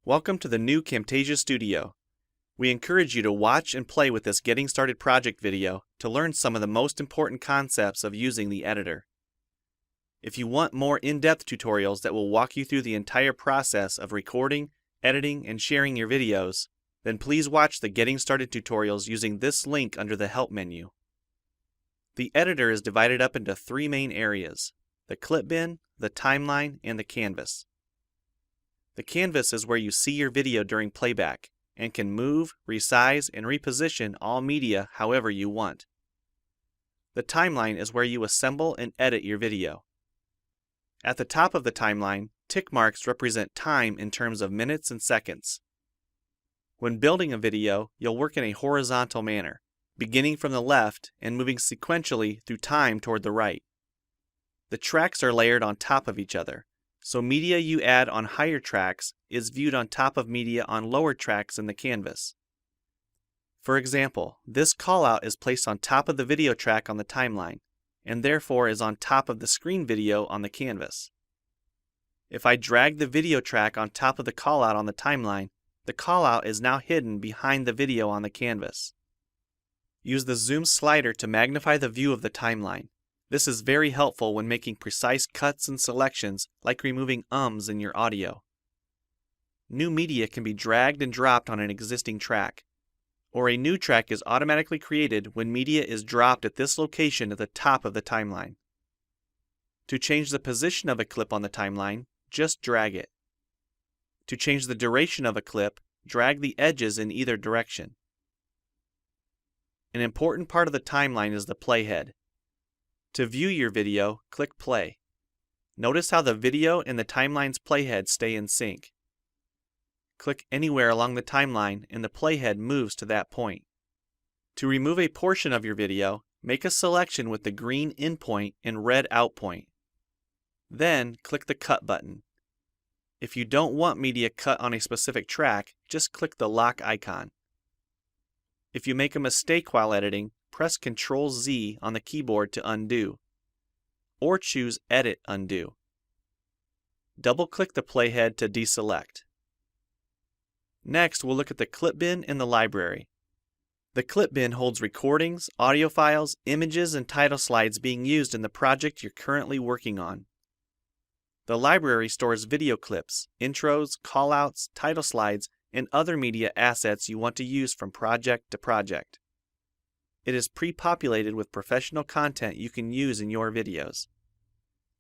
Welcome to the new Camtasia Studio. We encourage you to watch and play with this Getting Started project video to learn some of the most important concepts of using the editor. If you want more in-depth tutorials that will walk you through the entire process of recording, editing, and sharing your videos, then please watch the Getting Started tutorials using this link under the Help menu. The editor is divided up into three main areas: the clip bin, the timeline, and the canvas. The canvas is where you see your video during playback and can move, resize, and reposition all media however you want. The timeline is where you assemble and edit your video. At the top of the timeline, tick marks represent time in terms of minutes and seconds. When building a video, you'll work in a horizontal manner, beginning from the left and moving sequentially through time toward the right. The tracks are layered on top of each other, so media you add on higher tracks is viewed on top of media on lower tracks in the canvas. For example, this callout is placed on top of the video track on the timeline, and therefore is on top of the screen video on the canvas. If I drag the video track on top of the callout on the timeline, the callout is now hidden behind the video on the canvas. Use the zoom slider to magnify the view of the timeline. This is very helpful when making precise cuts and selections, like removing ums in your audio. New media can be dragged and dropped on an existing track, or a new track is automatically created when media is dropped at this location at the top of the timeline. To change the position of a clip on the timeline, just drag it. To change the duration of a clip, drag the edges in either direction. An important part of the timeline is the playhead. To view your video, click play. Notice how the video and the timeline's playhead stay in sync. Click anywhere along the timeline and the playhead moves to that point. To remove a portion of your video, make a selection with the green in point and red out point. Then click the cut button. If you don't want media cut on a specific track, just click the lock icon. If you make a mistake while editing, press Ctrl-Z on the keyboard to undo, or choose Edit Undo. Double-click the playhead to deselect. Next, we'll look at the clip bin in the library. The clip bin holds recordings, audio files, images, and title slides being used in the project you're currently working on. The library stores video clips, intros, callouts, title slides, and other media assets you want to use from project to project. It is pre-populated with professional content you can use in your videos.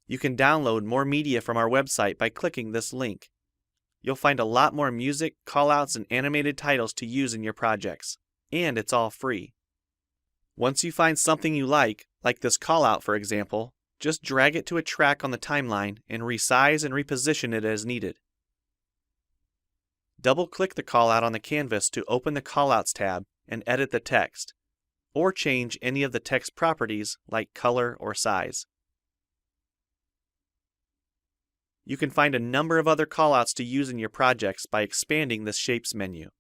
You can download more media from our website by clicking this link. You'll find a lot more music, callouts, and animated titles to use in your projects, and it's all free. Once you find something you like this callout for example, just drag it to a track on the timeline and resize and reposition it as needed. Double-click the callout on the canvas to open the Callouts tab and edit the text, or change any of the text properties like color or size. You can find a number of other callouts to use in your projects by expanding the Shapes menu.